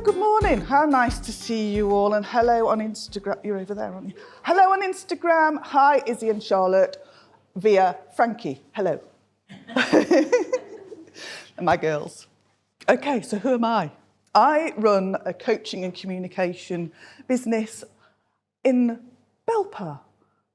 good morning. How nice to see you all, and hello on Instagram. You're over there, aren't you? Hello on Instagram. Hi, Izzy and Charlotte via Frankie. Hello. And my girls. Okay, so who am I? I run a coaching and communication business in Belper,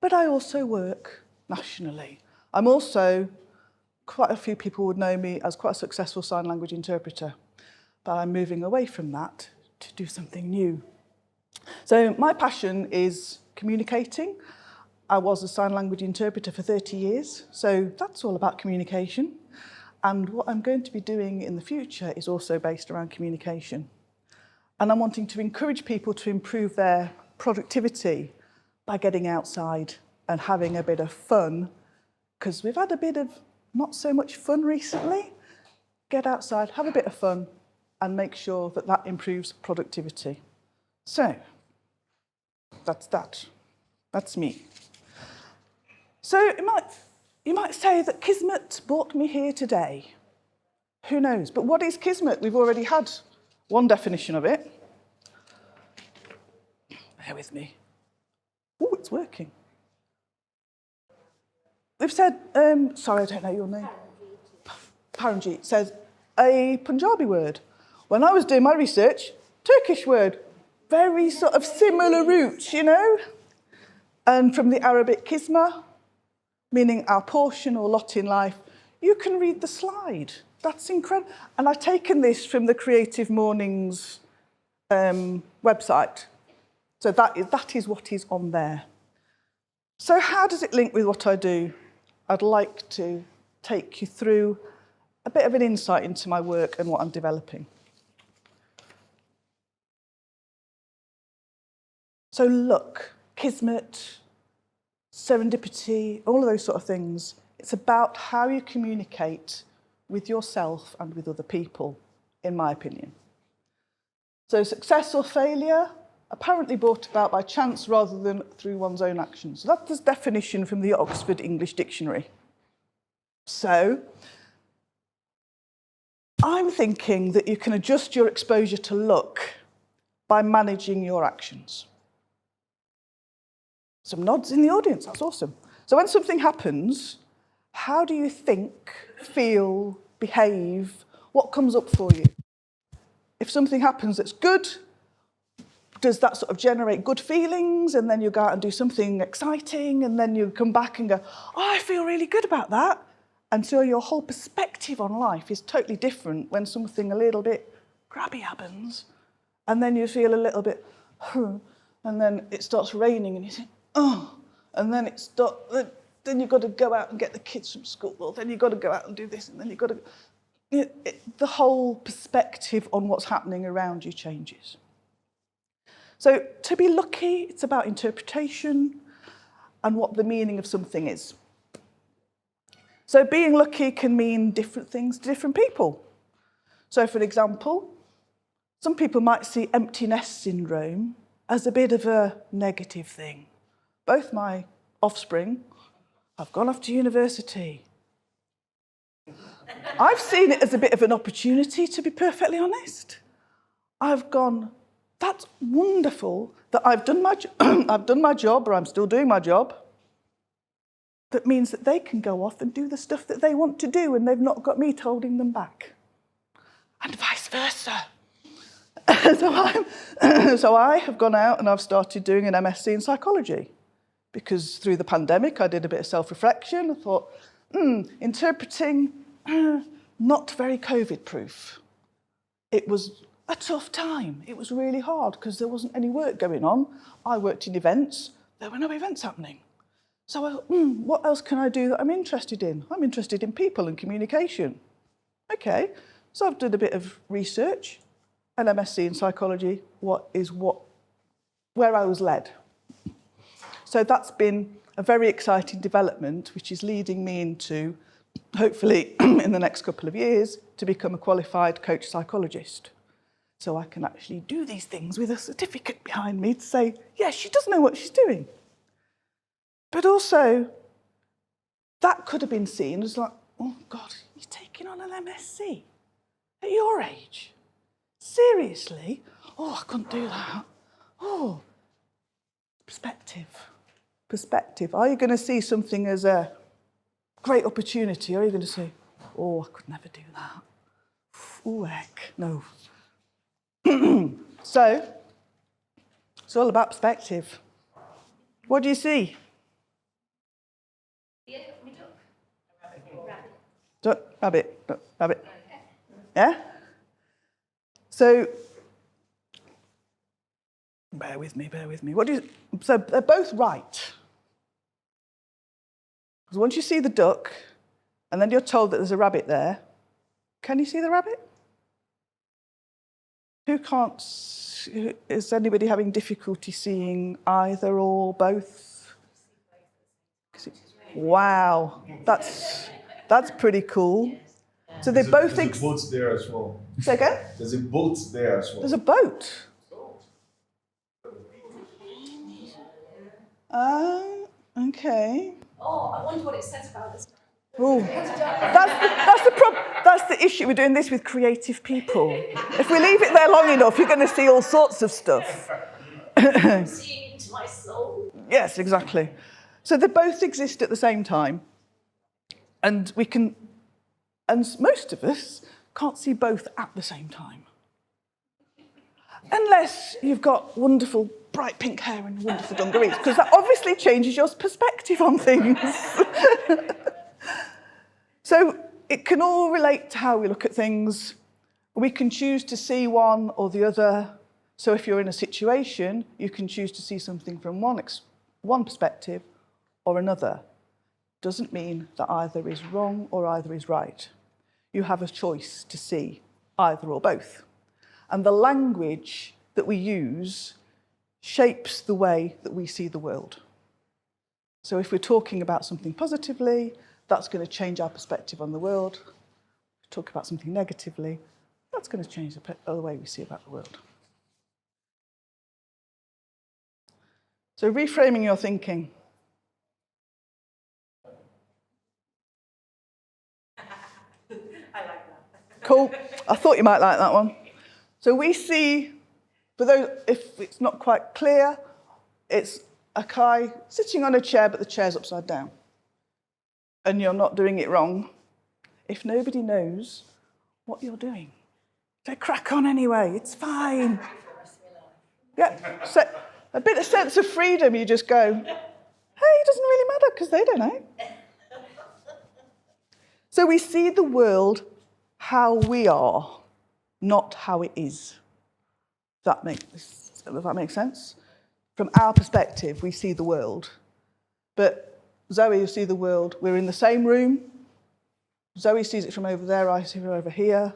but I also work nationally. I'm also, quite a few people would know me as quite a successful sign language interpreter, but I'm moving away from that to do something new. So my passion is communicating. I was a sign language interpreter for 30 years, so that's all about communication. And what I'm going to be doing in the future is also based around communication. And I'm wanting to encourage people to improve their productivity by getting outside and having a bit of fun, because we've had a bit of not so much fun recently. Get outside, have a bit of fun, and make sure that that improves productivity. So, that's that. That's me. So you might say that Kismet brought me here today. Who knows? But what is Kismet? We've already had one definition of it. Bear with me. Oh, it's working. They've said, sorry, I don't know your name. Paranjeet says, a Punjabi word. When I was doing my research, Turkish word. Very sort of similar roots, you know? And from the Arabic kisma, meaning our portion or lot in life, you can read the slide. That's incredible. And I've taken this from the CreativeMornings website. So that is what is on there. So how does it link with what I do? I'd like to take you through a bit of an insight into my work and what I'm developing. So look, Kismet, serendipity, all of those sort of things. It's about how you communicate with yourself and with other people, in my opinion. So success or failure, apparently brought about by chance rather than through one's own actions. So that's the definition from the Oxford English Dictionary. So I'm thinking that you can adjust your exposure to luck by managing your actions. Some nods in the audience, that's awesome. So when something happens, how do you think, feel, behave? What comes up for you? If something happens that's good, does that sort of generate good feelings? And then you go out and do something exciting, and then you come back and go, oh, I feel really good about that. And so your whole perspective on life is totally different when something a little bit grabby happens, and then you feel a little bit, and then it starts raining, and you think, oh, and then then you've got to go out and get the kids from school, or then you've got to go out and do this, and then you've got to... the whole perspective on what's happening around you changes. So to be lucky, it's about interpretation and what the meaning of something is. So being lucky can mean different things to different people. So for example, some people might see empty nest syndrome as a bit of a negative thing. Both my offspring have gone off to university. I've seen it as a bit of an opportunity, to be perfectly honest. I've gone, that's wonderful that I've done my job, or I'm still doing my job. That means that they can go off and do the stuff that they want to do, and they've not got me holding them back. And vice versa. So I have gone out and I've started doing an MSc in psychology, because through the pandemic I did a bit of self-reflection. I thought, interpreting, not very COVID-proof. It was a tough time. It was really hard because there wasn't any work going on. I worked in events. There were no events happening. So I thought, what else can I do that I'm interested in? I'm interested in people and communication. Okay, so I've done a bit of research, an MSc in psychology, where I was led. So that's been a very exciting development, which is leading me into, hopefully in the next couple of years, to become a qualified coach psychologist. So I can actually do these things with a certificate behind me to say, yes, she does know what she's doing. But also, that could have been seen as like, oh God, you're taking on an MSc at your age. Seriously? Oh, I couldn't do that. Oh, perspective. Perspective. Are you going to see something as a great opportunity? Or are you going to say, oh, I could never do that? Oh, heck, no. So, it's all about perspective. What do you see? Duck, rabbit, duck, rabbit. Yeah? So, bear with me. So they're both right. Because once you see the duck, and then you're told that there's a rabbit there, can you see the rabbit? Who can't? Is anybody having difficulty seeing either or both? Wow, that's pretty cool. So they both. There's a boat there as well. Say again? There's a boat there as well. There's a boat. Okay. Oh, I wonder what it says about this. Oh, that's the issue. We're doing this with creative people. If we leave it there long enough, you're going to see all sorts of stuff. Seeing into my soul. Yes, exactly. So they both exist at the same time, and most of us can't see both at the same time, unless you've got wonderful bright pink hair and wonderful dungarees, because that obviously changes your perspective on things. So it can all relate to how we look at things. We can choose to see one or the other. So if you're in a situation, you can choose to see something from one perspective or another. Doesn't mean that either is wrong or either is right. You have a choice to see either or both. And the language that we use shapes the way that we see the world. So if we're talking about something positively, that's going to change our perspective on the world. If we talk about something negatively, that's going to change the way we see about the world. So reframing your thinking. I like that. Cool. I thought you might like that one. So we see, for those, if it's not quite clear, it's a guy sitting on a chair, but the chair's upside down. And you're not doing it wrong. If nobody knows what you're doing, they crack on anyway. It's fine. Yeah, so a bit of sense of freedom. You just go, hey, it doesn't really matter because they don't know. So we see the world how we are, not how it is. Does that make sense? From our perspective, we see the world. But Zoe, you see the world. We're in the same room. Zoe sees it from over there, I see it from over here.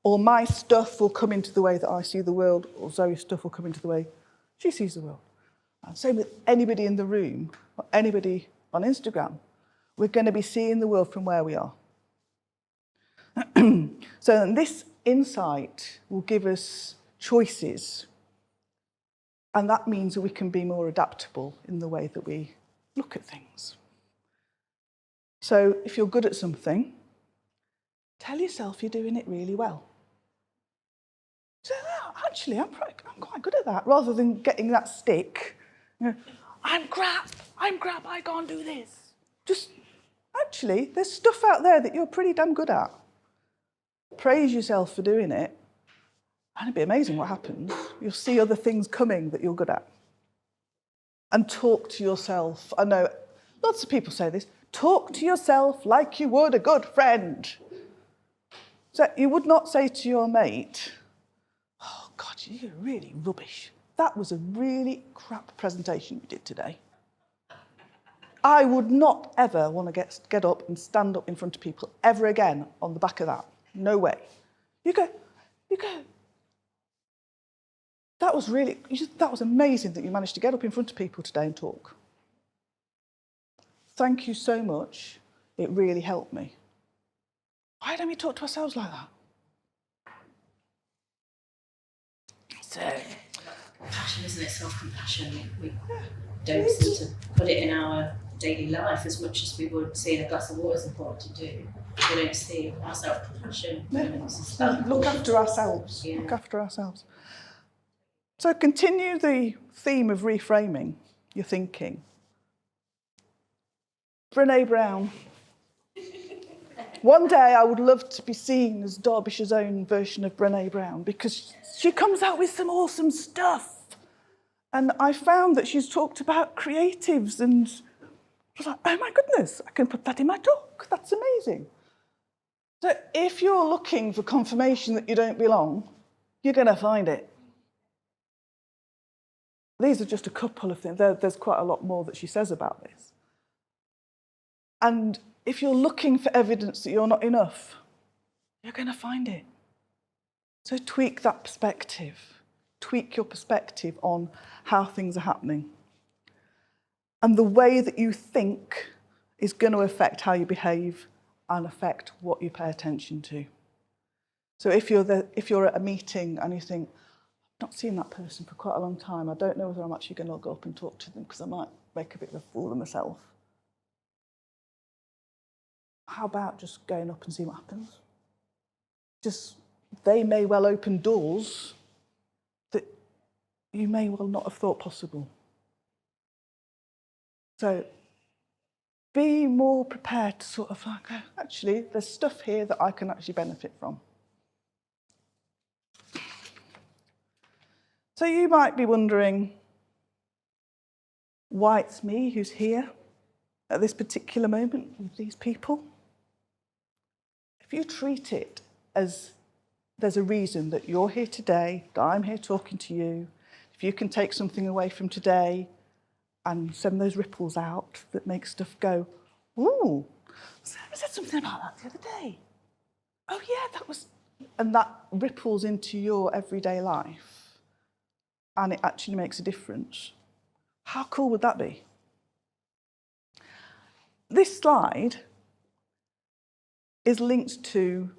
Or my stuff will come into the way that I see the world, or Zoe's stuff will come into the way she sees the world. And same with anybody in the room, or anybody on Instagram. We're going to be seeing the world from where we are. So this insight will give us choices. And that means that we can be more adaptable in the way that we look at things. So if you're good at something, tell yourself you're doing it really well. So actually, I'm quite good at that, rather than getting that stick. You know, I'm crap, I can't do this. Just, actually, there's stuff out there that you're pretty damn good at. Praise yourself for doing it, and it'd be amazing what happens. You'll see other things coming that you're good at. And talk to yourself. I know lots of people say this. Talk to yourself like you would a good friend. So you would not say to your mate, oh, God, you're really rubbish. That was a really crap presentation you did today. I would not ever want to get up and stand up in front of people ever again on the back of that. No way. You go. That was amazing that you managed to get up in front of people today and talk. Thank you so much. It really helped me. Why don't we talk to ourselves like that? So, Passion, isn't it? Self-compassion. We don't seem to put it in our daily life as much as we would seeing a glass of water is important to do. We don't see our self-compassion moments as that Look important. after ourselves. Yeah. Look after ourselves. So continue the theme of reframing your thinking. Brené Brown. One day I would love to be seen as Derbyshire's own version of Brené Brown because she comes out with some awesome stuff. And I found that she's talked about creatives and I was like, oh my goodness, I can put that in my talk. That's amazing. So if you're looking for confirmation that you don't belong, you're going to find it. These are just a couple of things. There's quite a lot more that she says about this. And if you're looking for evidence that you're not enough, you're going to find it. So tweak that perspective. Tweak your perspective on how things are happening. And the way that you think is going to affect how you behave and affect what you pay attention to. So if you're at a meeting and you think, I've not seen that person for quite a long time, I don't know whether I'm actually going to go up and talk to them because I might make a bit of a fool of myself. How about just going up and see what happens? They may well open doors that you may well not have thought possible. So be more prepared to sort of like, oh, actually, there's stuff here that I can actually benefit from. So you might be wondering why it's me who's here at this particular moment with these people. If you treat it as there's a reason that you're here today, that I'm here talking to you, if you can take something away from today and send those ripples out that make stuff go, ooh, Sarah said something about that the other day. Oh yeah, that was... And that ripples into your everyday life and it actually makes a difference. How cool would that be? This slide is linked to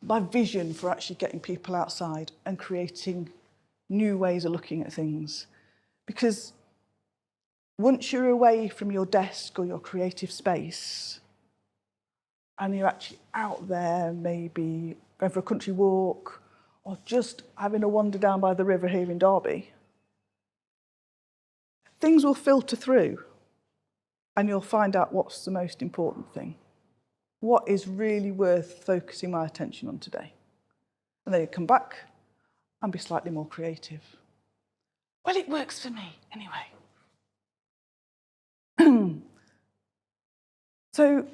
my vision for actually getting people outside and creating new ways of looking at things. Because once you're away from your desk or your creative space and you're actually out there, maybe going for a country walk or just having a wander down by the river here in Derby, things will filter through and you'll find out what's the most important thing. What is really worth focusing my attention on today? And then you come back and be slightly more creative. Well, it works for me anyway. So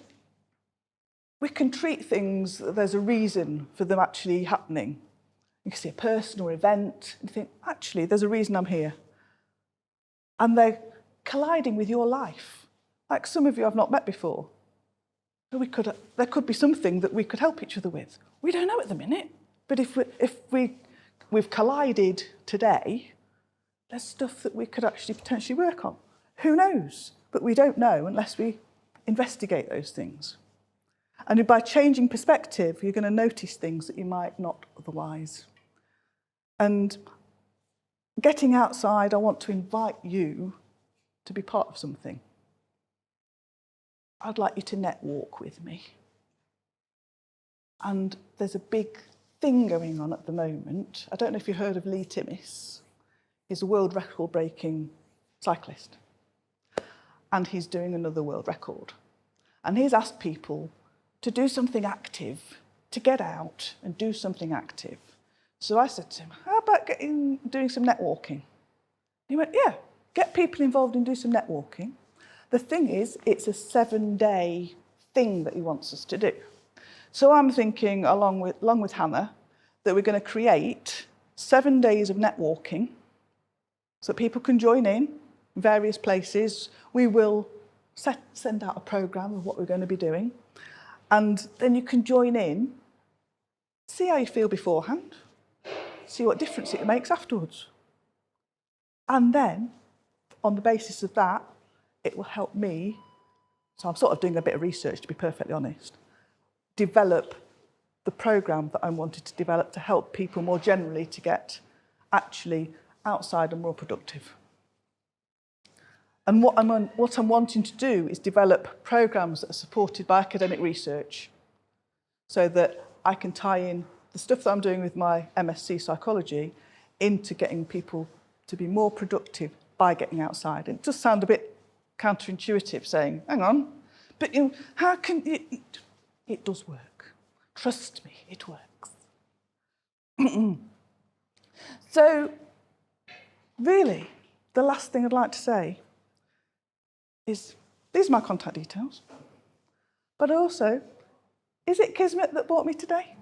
we can treat things that there's a reason for them actually happening. You can see a person or event and think, actually, there's a reason I'm here. And they're colliding with your life. Like some of you I've not met before. So there could be something that we could help each other with. We don't know at the minute, but if we've collided today, there's stuff that we could actually potentially work on. Who knows? But we don't know unless we investigate those things. And by changing perspective, you're going to notice things that you might not otherwise. And getting outside, I want to invite you to be part of something. I'd like you to net walk with me. And there's a big thing going on at the moment. I don't know if you've heard of Lee Timmis. He's a world record-breaking cyclist. And he's doing another world record. And he's asked people to do something active, to get out and do something active. So I said to him, how about doing some networking? He went, yeah, get people involved and do some networking. The thing is, it's a 7-day thing that he wants us to do. So I'm thinking, along with Hannah, that we're going to create 7 days of networking so that people can join in various places. We will send out a programme of what we're going to be doing. And then you can join in, see how you feel beforehand, see what difference it makes afterwards. And then, on the basis of that, it will help me, so I'm sort of doing a bit of research to be perfectly honest, develop the programme that I wanted to develop to help people more generally to get actually outside and more productive. And what I'm wanting to do is develop programs that are supported by academic research so that I can tie in the stuff that I'm doing with my MSc psychology into getting people to be more productive by getting outside. It does sound a bit counterintuitive saying, hang on, but how can it does work. Trust me, it works. So, really, the last thing I'd like to say is, these are my contact details. But also, is it Kismet that brought me today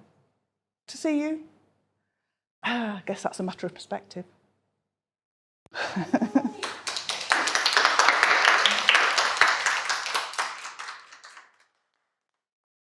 to see you? I guess that's a matter of perspective.